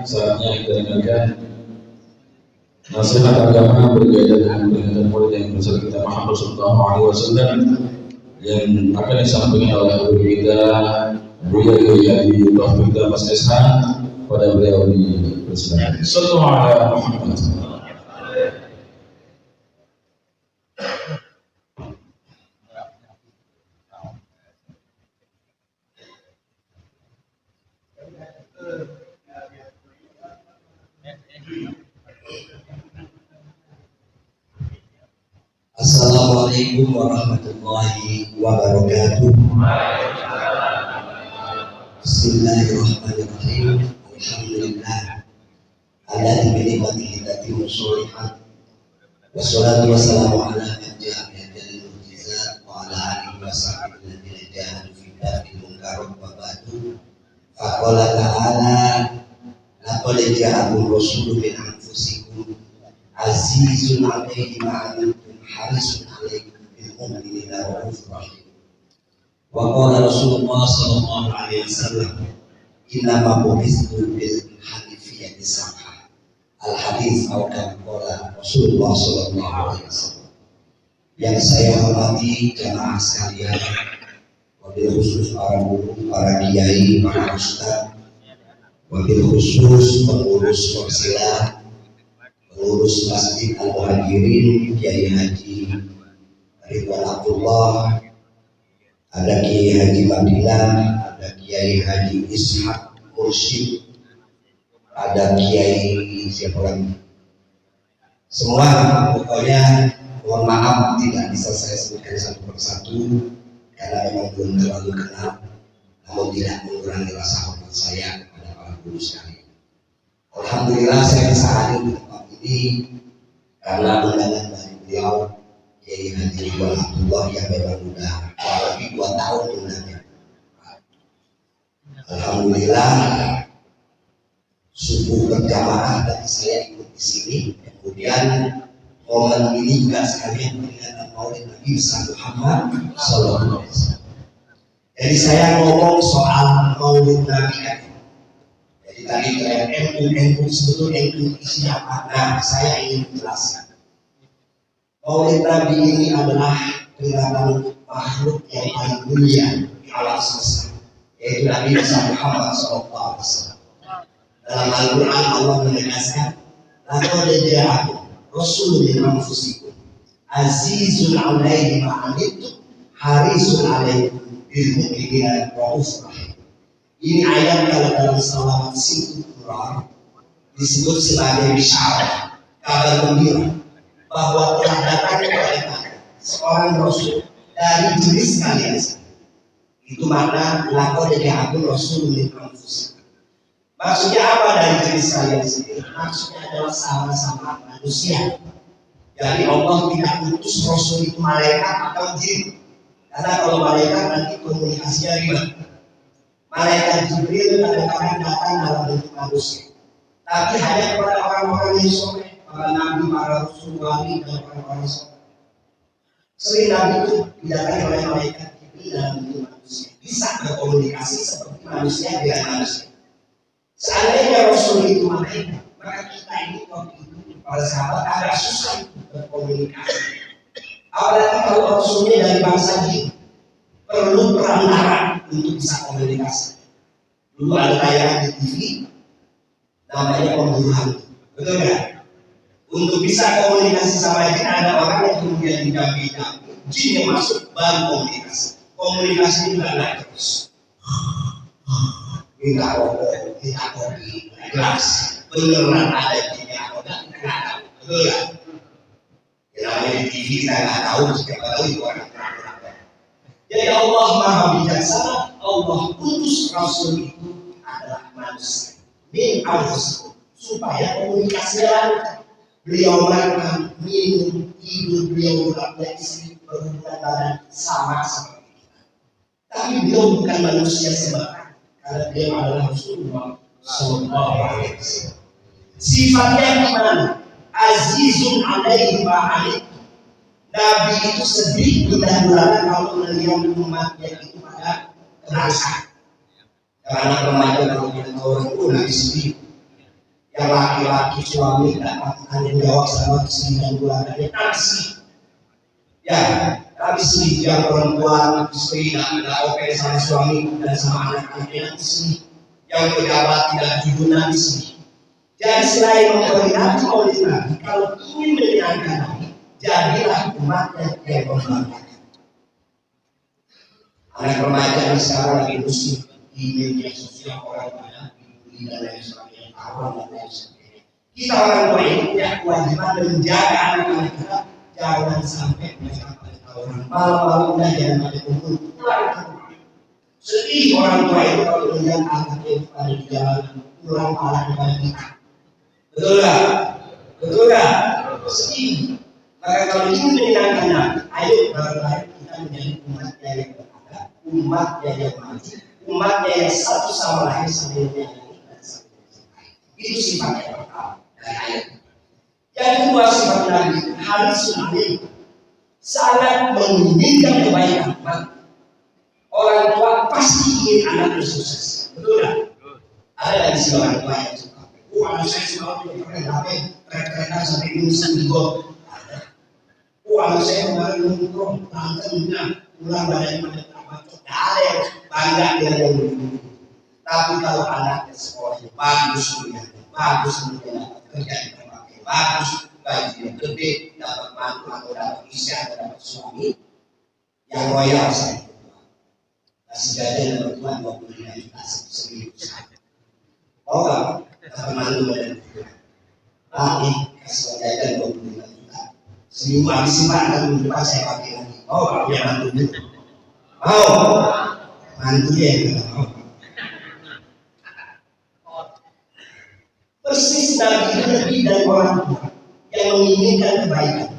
saatnya kita dengarkan nasihat agama berkaitan dengan peringatan Maulid yang besar kita Muhammad Sallallahu Alaihi Wasallam yang akan disampaikan oleh guru kita Buya Yadi Taufik dan Mas Eshan pada beliau di persidangan. Sallallahu Alaihi Muhammad. Assalamualaikum warahmatullahi wabarakatuh. Bismillahirrahmanirrahim. Alhamdulillah alladzi bi ni'matihi tatimmu shalihat. Wassalatu wassalamu ala man ja'a bil mu'jizat wa ala alihi wa sahbihi alladziina jahadu fi dafil munkar wa ba'du. Faqala ta'ala laqad ja'akum rasulun min anfusikum azizun 'alaihi ma 'anittum harisun 'alaikum bil mu'minina raufur rahim. Wa qala Rasulullah sallallahu alaihi wasallam inna ma bu'istu bil hanifiyyati samha. Al hadis atau qala Rasulullah sallallahu alaihi wasallam. Yang saya hormati jamaah sekalian, wabil khusus para guru, para kiai, para ustaz, wabil khusus pengurus Waksilah, pengurus Masjid Al-Muhajirin, Kiai Haji Ridwan Abdullah, ada Kiai Haji Madinah, ada Kiai Haji Ishak Mursyid, ada Kiai siapa lagi? Semua pokoknya mohon maaf tidak bisa saya sebutkan satu persatu karena memang belum terlalu kenal, namun tidak mengurangi rasa hormat saya kepada para guru sekalian. Alhamdulillah saya bisa hadir di tempat ini karena undangan dari beliau Kiai Haji Ridwan Abdullah yang memang sudah lebih 2 tahun undangnya. Alhamdulillah subuh berjamaah dan saya ikut di sini. Kemudian momen ini juga sekalian peringatan Maulid Nabi Muhammad Sallallahu Alaihi Wasallam. Jadi saya ngomong soal Maulid Nabi kan. Jadi tadi kayak NU sebetulnya NU isinya apa? Nah, saya ingin menjelaskan. Maulid Nabi ini adalah peringatan makhluk yang paling mulia di alam semesta, yaitu Nabi Muhammad Sallallahu Alaihi Wasallam. Dalam Al-Quran Allah menegaskan, laqad ja'akum rasulun min anfusikum azizun 'alaihi ma 'anittum harisun 'alaikum bil mu'minina raufur rahim. Ini ayat kalau dalam salawat singkat Quran disebut sebagai bisyarat, kabar gembira bahwa telah datang kepada seorang rasul dari jenis kalian. Itu makna laqad ja'akum rasulun min anfusikum. Maksudnya apa dari jenis kalian sendiri? Maksudnya adalah sama-sama manusia. Jadi Allah tidak utus Rasul itu malaikat atau jin. Karena kalau malaikat nanti komunikasinya ribet. Malaikat Jibril kadang-kadang datang dalam bentuk manusia. Tapi hanya kepada orang-orang yang soleh, para nabi, para rasul, wali, dan orang-orang soleh. Sering nabi itu didatangi oleh malaikat Jibril dalam bentuk manusia. Bisa berkomunikasi seperti manusia dengan manusia. Seandainya Rasul itu malaikat, maka kita ini waktu itu para sahabat agak susah berkomunikasi. Apalagi kalau Rasulnya dari bangsa jin, perlu perantara untuk bisa komunikasi. Dulu ada tayangan di TV, namanya pembunuhan, betul nggak? Untuk bisa komunikasi sama jin ada orang yang kemudian didampingi, jin yang masuk baru komunikasi. Komunikasi itu nggak terus. Minta rokok, minta kopi, gelas, beneran ada di nyawa, betul ya? Namanya di TV kita nggak tahu, siapa tahu itu orang. Jadi Allah Maha Bijaksana, Allah utus Rasul itu adalah manusia, min anfusikum, supaya komunikasi lancar. Beliau makan, minum, tidur, beliau punya istri, berhubungan badan sama seperti kita. Tapi beliau bukan manusia sembarang. Karena dia adalah Rasulullah Sallallahu Alaihi Wasallam. Sifatnya gimana? Azizun 'alaihi ma 'anittum. Nabi itu sedih mudah-mudahan kalau melihat umatnya itu pada kerasa. Karena remaja kalau kita orang itu Nabi sedih. yang laki-laki suami dapat tanggung jawab sama istri dan keluarganya, tapi sedih. Ya, tapi sedih yang perempuan istri tidak oke sama suami dan sama anak-anaknya sedih. Yang pejabat tidak jujur nanti sedih. Jadi selain memperingati Maulid Nabi, kalau ingin menyenangkan Nabi, jadilah umatnya yang membanggakan. Anak remaja yang sekarang lagi musik di media sosial, orang banyak dibully dan lain sebagainya, awal dan lain sebagainya. Kita orang tua ini punya kewajiban menjaga anak-anak kita jangan sampai mereka pada tawuran malam-malam dan jangan pada kumpul pulang. Sedih orang tua itu kalau melihat anaknya pada di jalan pulang malah kepada kita. Betul tak? Betul tak? Sedih. Maka kalau ingin menyenangkan Nabi, ayo bareng-bareng kita menjadi umatnya yang beradab, umatnya yang maju, umatnya yang satu sama lain saling menyayangi dan saling mencintai. Itu sifat yang pertama dari ayat. Yang kedua sifat Nabi, harisul alim, sangat menginginkan kebaikan. Orang tua pasti ingin anaknya sukses. Betul tak? Ada di sini orang tua yang suka. Anak saya selalu pakai HP, trek-trekan sampai insan di gol. Anak saya kemarin nongkrong, tantenya pulang badan pada tak ada yang bangga dengan yang begitu. Tapi kalau anaknya sekolahnya bagus, kuliahnya bagus, kemudian dapat kerja di tempat yang bagus, gajinya gede, dapat mantu atau dapat istri atau dapat suami yang royal saya. Kasih gajian dapat tuan 25 juta seminggu saja. Mau nggak? Dapat mantu dan tapi kasih gajian 25 juta seminggu habis simpan dan minggu depan saya pakai lagi. Mau nggak punya mantu itu? Mau? Mantunya yang tidak mau. Persis Nabi itu lebih dari orang tua yang menginginkan kebaikan.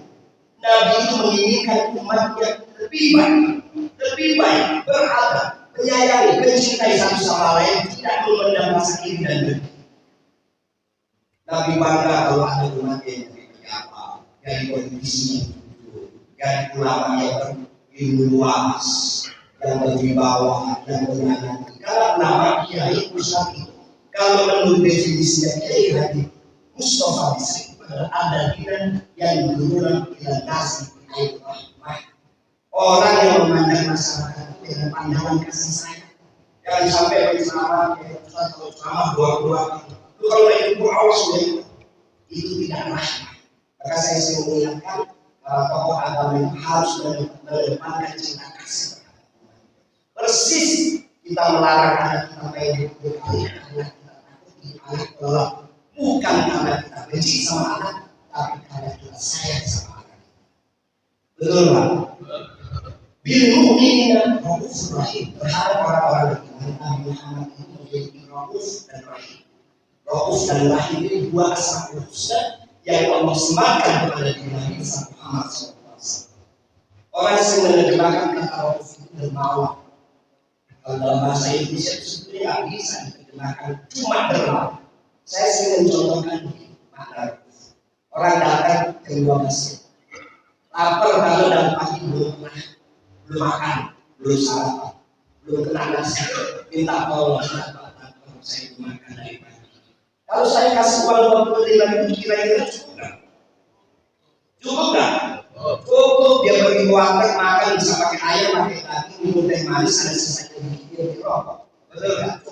Nabi itu menginginkan umatnya lebih baik, beradab, menyayangi, mencintai satu sama lain, tidak memendam rasa iri dan dengki. Nabi bangga kalau ada umatnya yang seperti apa, dari politisi yang jujur, dari ulama yang berilmu luas, yang berwibawa, yang menyayangi. Karena nama Kiai Ustaz itu, kalau menurut definisinya Kiai Haji Mustafa Bisri ada yang menurut dengan kasih air rahmah. Orang yang memandang masyarakat dengan pandangan kasih sayang. Jangan sampai berceramah atau ceramah dua-dua. Itu kalau itu awas itu tidak rahmah. Maka saya sering mengingatkan tokoh agama harus mengedepankan cinta kasih. Persis kita melarang anak kita main berkali anak kita takuti anak kelelap. Bukan karena kita benci sama anak, tapi karena kita sayang sama anak. Betul Pak? Bil mu'minina raufur rahim. Berharap orang-orang beriman Nabi Muhammad itu menjadi rauf dan rahim. Rauf dan rahim ini dua asma husna yang Allah sematkan kepada diri Nabi Muhammad SAW. Orang yang menerjemahkan kata rauf itu dermawan. Kalau dalam bahasa Indonesia itu sebetulnya tidak bisa diterjemahkan cuma dermawan. Saya sering mencontohkan makna orang datang ke rumah masjid, lapar kalau dalam pagi belum makan, belum sarapan, belum kena nasi, minta tolong saya makan dari pagi. Kalau saya kasih uang 25.000 kira-kira cukup nggak? Cukup nggak? Cukup dia pergi ke warteg makan bisa pakai ayam, pakai daging, minum teh manis, ada selesai di rokok, betul nggak?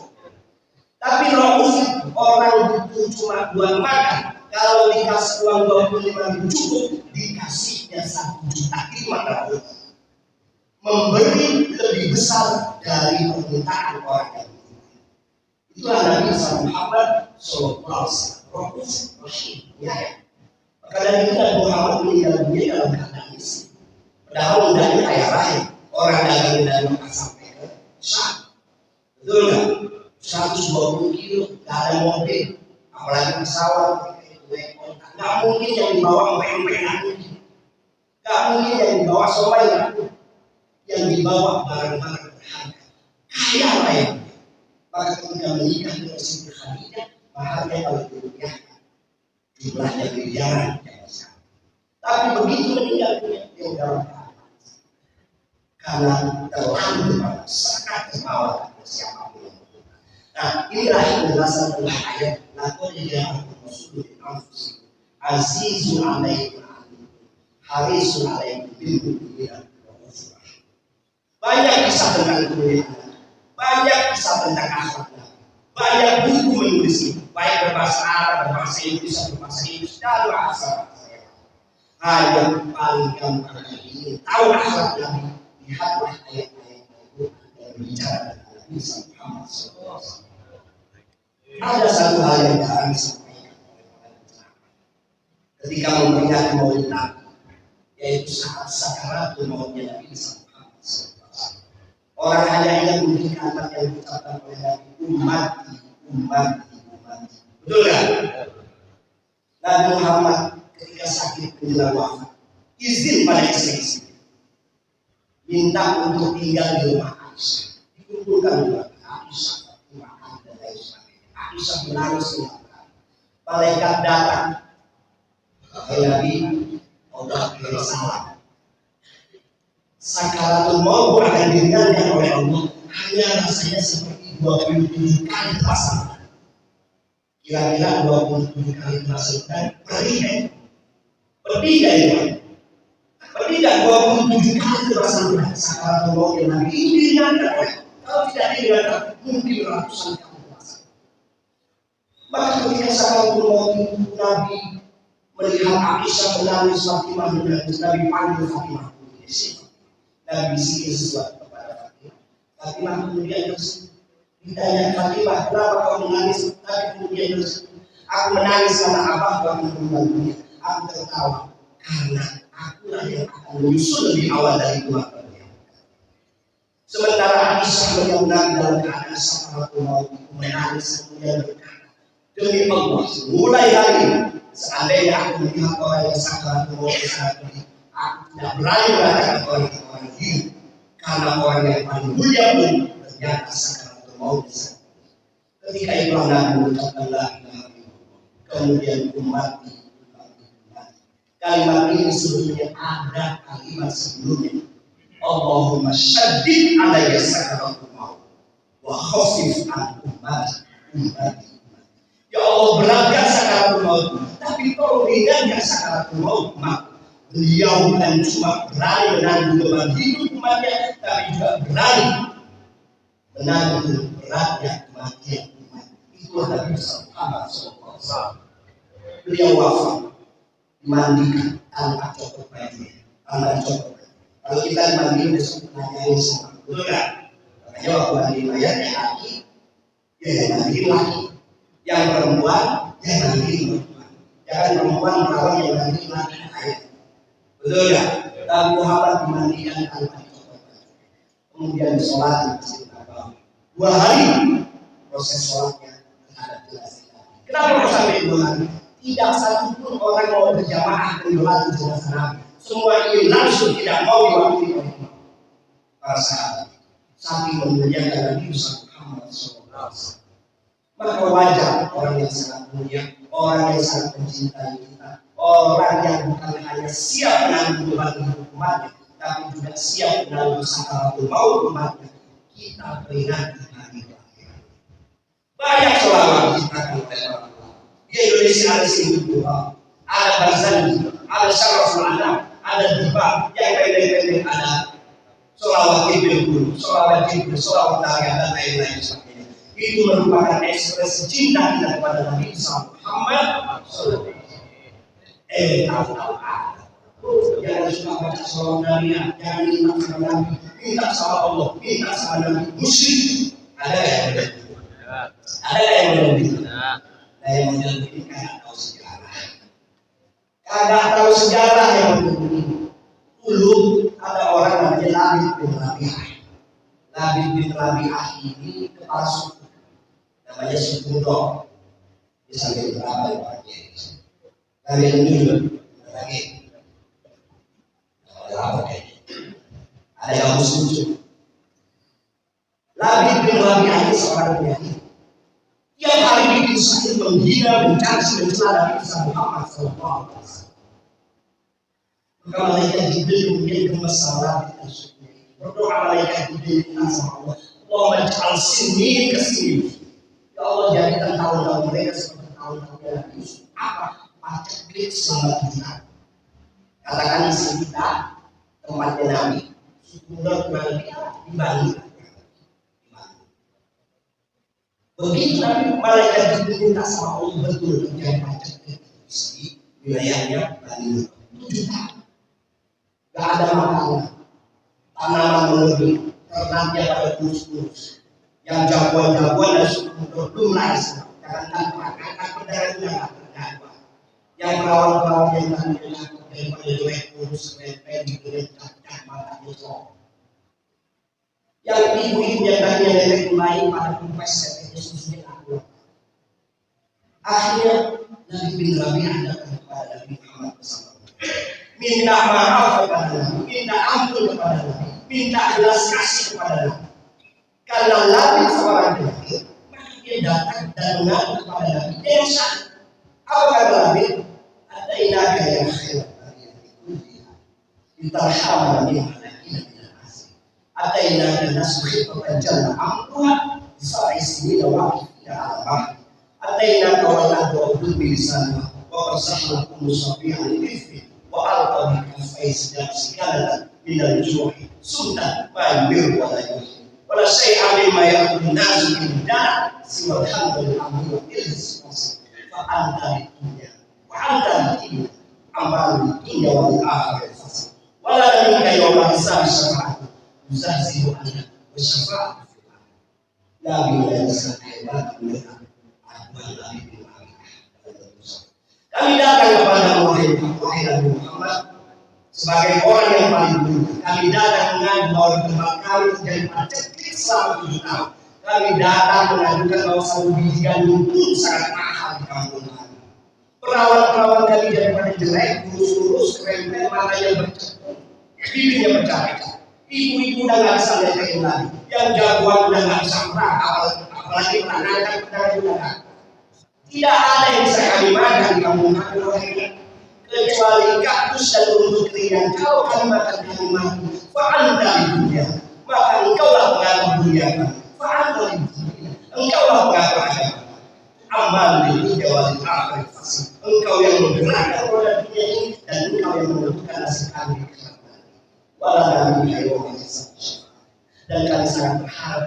Tapi rauf orang itu cuma buat makan. Kalau dikasih uang 25.000 cukup, dikasihnya 1 juta itu maka rauf. Memberi lebih besar dari permintaan orang yang membutuhkan. Itulah Nabi Muhammad SAW. Rauf Rahim. Ya. Maka dari itu Nabi Muhammad meninggal dunia dalam keadaan miskin. Padahal mudahnya kaya raya. Orang dagang dari Mekah sampai ke Syam. Betul nggak? 120 kilo, gak ada mobil, apalagi pesawat, gak mungkin yang dibawa empek-empek lagi, gak mungkin yang dibawa somai lagi, yang dibawa barang-barang berharga, kaya raya. Maka ketika menikah dengan Siti Khadijah, maharnya kalau dirupiahkan, jumlahnya miliaran. Tapi begitu meninggal dunia, dia dalam keadaan karena terlalu sangat kemauan siapapun. Nah, inilah penjelasan tentang ayat atau dijawab Rasul di anfus azizun alaikum harisun alaikum bil mu'minin. Banyak kisah tentang kemuliaan, banyak kisah tentang akhlak, banyak buku menulis, baik berbahasa Arab, berbahasa Inggris, dan bahasa yang paling gampang ini tahu akhlak Nabi. Lihatlah ayat-ayat Al-Quran yang berbicara tentang Nabi Muhammad SAW. Ada satu hal yang kami sampaikan ketika memberikan maulid Nabi, yaitu saat sakaratul mautnya Nabi Muhammad SAW. Orang hanya ingin memberi kalimat yang diucapkan oleh Nabi, ummati. Betul kan? Nabi Muhammad ketika sakit menjelang wafat, izin pada istri, minta untuk tinggal di rumah Aisyah. Dikumpulkan rumah Aisyah, makan dan lain sebagainya. Aisyah menangis mengatakan, malaikat datang, Nabi, Allah beri salam. Sakaratul maut akan diringankan oleh Allah, hanya rasanya seperti 27 kali terasa. Kira-kira 27 kali terasa dan pergi dari mana? Pergi dari 27 kali terasa sakaratul maut yang Nabi ini diringankan oleh. Kalau tidak diringankan, mungkin ratusan kali terasa. Maka ketika sakaratul maut Nabi melihat Aisyah menangis, Fatimah menangis, Nabi panggil Fatimah. Nabi bisikin sesuatu kepada Fatimah. Fatimah kemudian tersenyum. Ditanya Fatimah, kenapa kau menangis? Nabi kemudian tersenyum. Aku menangis karena abang telah meninggal dunia. Aku tertawa karena akulah yang akan menyusul lebih awal dari keluarganya. Sementara Aisyah melihat Nabi dalam keadaan sakaratul maut, menangis kemudian berkata, demi Allah, mulai hari ini, seandainya aku melihat orang yang sakaratul maut sangat pedih, aku tidak berani mengatakan orang hidup, karena orang yang paling mulia pun ternyata sakaratul maut. Ketika itu Nabi mengucapkan la ilaha illallah, kemudian ummati. Kalimat ini sebelumnya ada kalimat sebelumnya. Allahumma syaddid alayya sakaratul maut wa khafif an ummati. Ya Allah, beratkan sakaratul maut, tapi tolong ringankan sakaratul maut. Beliau bukan cuma berani menanggung beban hidup umatnya, tapi juga berani menanggung beratnya kematian umat. Itulah Nabi Muhammad SAW. Beliau wafat dimandikan tanpa copot bajunya, tanpa copot. Kalau kita dimandikan besok nanyain sama, betul kan? Makanya waktu mandi mayatnya laki, ya yang mandiin laki. Yang perempuan, yang mandiin perempuan. Jangan perempuan merawat yang mandiin laki. Betul ya? Dan Muhammad dimandikan tanpa copot. Kemudian sholat di Masjid Nabawi. 2 hari proses sholatnya terhadap jenazah. Kenapa harus sampai 2 hari? Tidak satu pun orang mau berjamaah menyolati jenazah Nabi. Semua ingin langsung, tidak mau diwakili oleh para sahabat. Saking memuliakan Nabi Muhammad SAW. Maka wajar orang yang sangat mulia, orang yang sangat mencintai kita, orang yang bukan hanya siap menanggung beban hidup umatnya, tapi juga siap menanggung sakaratul maut umatnya, kita peringati hari kelahiran. Banyak selama diciptakan oleh orang. Di Indonesia ada Singapura Dua, ada Barzani, ada Syaraful Anam, ada Diba, yang pendek-pendek ada Sholawat Jibril, Sholawat Jibril, Sholawat Tariah, dan lain-lain sebagainya. Itu merupakan ekspresi cinta kita kepada Nabi Muhammad SAW. Tahu-tahu jangan suka baca sholawat Tariah, jangan minta sama Nabi, minta sama Allah, minta sama Nabi, musyrik. Ada yang begitu? Ada yang begitu? Yang model ini kagak tahu sejarah. Kagak tahu sejarah yang begini. Dulu ada orang namanya Labid bin Rabi'ah. Labid bin Rabi'ah ini kepala suku. Namanya suku Dok. Bisa sampai berapa orangnya? Kalian dulu lagi. Ada apa kayaknya? Ada yang musuh. Labid bin Rabi'ah ini seorang penyanyi. Tiap hari bikin sakit menghina, mencaci, mencela Nabi Muhammad SAW. Maka malaikat Jibril kemudian gemes sama Labid dan sukunya. Berdoa malaikat Jibril minta sama Allah, Allah menjal sini ke sini. Ya Allah, jadikan tahun-tahun mereka seperti tahun-tahunnya Nabi Yusuf apa? Paceklik selama 7 tahun. Katakan isi kita tempatnya Nabi sudah kurang lebih dibanding. Begitu Nabi malaikat diminta sama Allah betul menjadi paceklik di wilayahnya Bani 7 tahun. Gak ada makanan, tanaman mengering, ternaknya pada kurus-kurus. Yang jagoan-jagoan dan suku belum laris. Jangan angkat berdarah juga nggak. Yang perawan-perawan yang tadinya daripada jelek kurus, repet, dikirim cacat, mata nyesok. Yang ibu-ibu yang tadinya nenek lain pada kumpes seperti susunya aku. Akhirnya Nabi bin Rabi ada kepada Nabi Muhammad bersama. Minta maaf kepada Nabi, minta ampun kepada Nabi, minta belas kasih kepada Nabi. Karena Nabi seorang Nabi, maka dia datang dan mengaku kepada Nabi. Dia usah. Apa kata Nabi? Ada inaga yang khairat dari yang dikuliah. Ditarhamah di mana ini tidak asing. Ada inaga nasuhi pekerjaan ampuhan. Sa'i sini lawakif tidak alamah. Ada inaga waladu abdul bilisanah. Wa bersahlah kumusabihan ifri. Wa al-qadikafai sedang segala minal juhi. Sunnah ma'amir wa layuhi. Wala syai'an mimma yaqulu nasu bil dah siwa alhamdulillah wa ilhis fa anta dunya wa anta dunya amal dunya wal akhirah fasal wala minka yawma hisab syafa'at yuzahzihu anna wa syafa'at la bila yasahih wa bila Nabi bin kami datang kepada Nabi Muhammad sebagai orang yang paling dulu. Kami datang mengaku bahwa tempat kami terjadi paceklik selama 7 tahun. Kami datang mengadukan bahwa satu biji gandum pun sangat mahal di kampung kami. Perawan-perawan kami daripada jelek, kurus-kurus, keren-keren, matanya bercekuk, bibirnya pecah-pecah. Ibu-ibu udah gak bisa lihat lagi. Yang jagoan udah gak bisa perang, apalagi menangkan pedang juga. Tidak ada yang bisa kami makan di kampung kami. Kecuali kaktus dan rumput keringan. Kalau kami makan kami mati, fa'anta di dunia, maka engkaulah pengaku dunia kami. Fa'anta di dunia, engkaulah pengaku agama. Amal di dunia wal akhirah fasih. Engkau yang menggerakkan roda dunia ini dan engkau yang menentukan nasib kami di akhirat. Walau kami hayawah hisab syafaat. Dan kami sangat berharap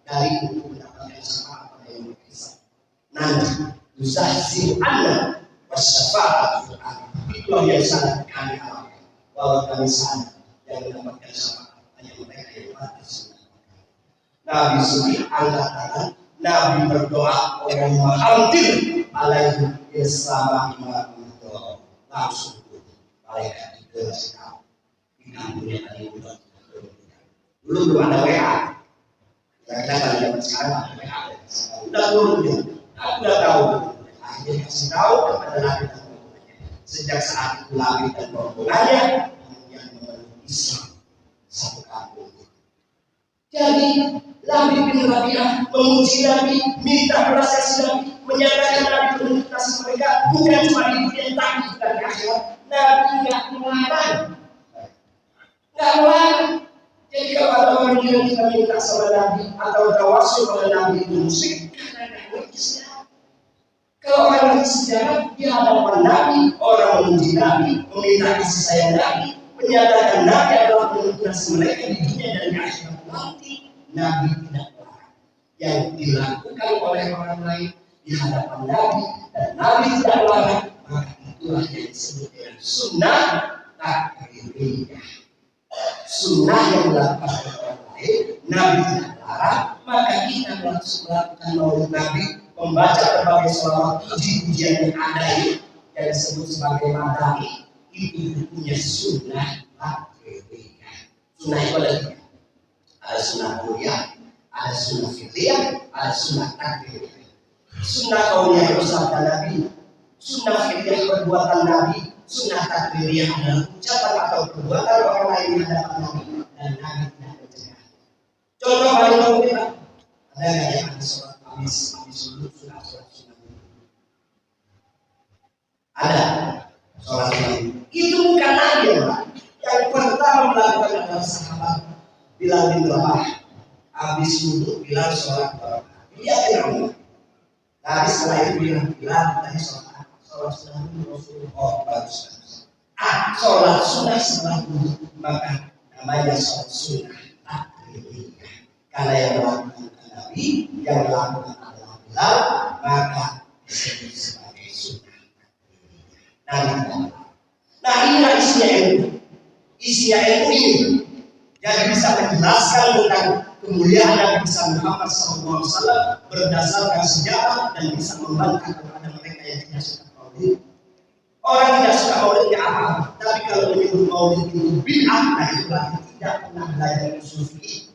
dari untuk mendapatkan syafaat pada yang berkisah. Nanti yuzahzihu anna wasyafaat fil akhirah. Itulah yang sangat kami alami. Walau kami sadar yang mendapatkan syafaat hanya mereka yang mati sunnah. Nabi suci angkat tangan, Nabi berdoa, orang menghampir alaihi bersama imam berdoa. Langsung malaikat dikasih tahu di kampungnya tadi udah dulu belum ada WA. Kita kan zaman sekarang ada WA. Udah turun dia. Aku udah tahu. Akhirnya kasih tahu kepada Nabi. Sejak saat itu Nabi dan rombongannya kemudian memeluk Islam satu kampung. Jadi Nabi bin Rabi'ah memuji Nabi, minta belas kasih Nabi, menyatakan Nabi penuh kasih mereka bukan cuma di dunia tapi juga di akhirat. Nabi nggak melarang. Jadi kalau ada orang yang kita minta sama Nabi atau tawasul pada Nabi itu musik, karena nggak ngerti Islam. Kalau orang ngerti sejarah di hadapan Nabi, orang memuji Nabi, meminta kasih sayang Nabi, menyatakan Nabi adalah penuh kasih mereka di dunia dan di akhirat nanti. Nabi tidak melarang. Yang dilakukan oleh orang lain di hadapan Nabi dan Nabi tidak melarang, maka itulah yang disebut dengan sunnah takririyyah. Sunnah yang dilakukan oleh orang lain, Nabi tidak melarang, maka kita melakukan maulid Nabi, membaca berbagai selawat puji-pujian yang ada yang disebut sebagai madani, itu punya sunnah takririyyah. Sunnah itu ada tiga. Ada sunnah kauniyah, ada sunnah fiqhiyah, ada sunnah takririyyah. Sunnah kauniyah bersabda Nabi, sunnah fiqhiyah perbuatan Nabi, sunnah takririyyah adalah ucapan atau perbuatan orang lain di hadapan Nabi dan Nabi tidak mencegah. Contoh paling konkret, ada yang ada sholat habis sunnah ada sholat sunnah. Itu bukan Nabi yang pertama melakukan adalah sahabat Bilal bin Rabah. Habis wudhu Bilal sholat berapa? Dia tidak. Tapi setelah itu bilang tadi sholat sunnah Rasulullah. Oh bagus. Sholat sunnah setelah wudhu maka namanya sholat sunnah takribiyah. Karena yang melakukan Nabi, yang melakukan adalah Bilal, maka disebut sebagai sunnah takribiyah. Nah inilah isinya ilmu. Isinya ilmu ini jadi bisa menjelaskan tentang kemuliaan Nabi besar Muhammad SAW berdasarkan sejarah dan bisa membantah kepada mereka yang tidak suka maulid. Orang tidak suka maulid tidak apa, tapi kalau menyebut maulid itu bid'ah, nah itu berarti tidak pernah belajar usul fikih.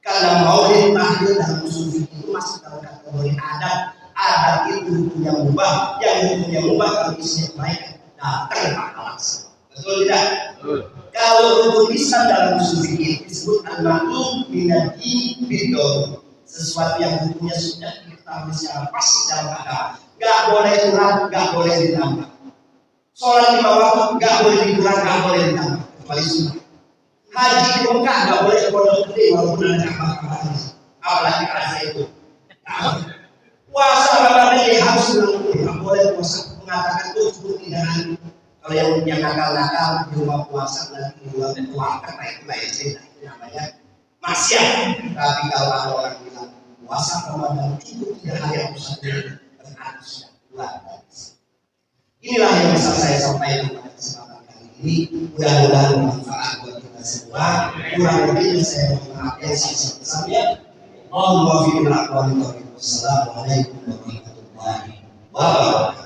Karena maulid tahlil dan usul fikih itu masuk dalam kategori adat. Adat itu hukumnya mubah, yang hukumnya mubah kalau isinya kebaikan datang pahala. Betul tidak? Betul. Kalau rukun Islam dalam usul fikih disebut al-ma'lum minad-din bid'ah. Sesuatu yang hukumnya sudah diketahui secara pasti dalam agama. Enggak boleh kurang, enggak boleh ditambah. Sholat 5 waktu enggak boleh dikurang, enggak boleh ditambah. Kecuali sunnah. Haji di Mekah enggak boleh pondok gede walaupun ada Ka'bah. Apalagi kerasa itu. Puasa Ramadan harus dilakukan. Enggak boleh puasa mengatakan tuh tidak hari. Kalau yang nakal-nakal di rumah puasa dan di luar puasa itu cerita namanya maksiat. Tapi kalau ada orang bilang puasa Ramadan cukup 3 hari atau 1 hari berarti sudah keluar. Inilah yang bisa saya sampaikan pada kesempatan kali ini. Mudah-mudahan bermanfaat buat kita semua. Kurang lebih saya mohon maaf yang sebesar-besarnya. Assalamualaikum warahmatullahi wabarakatuh.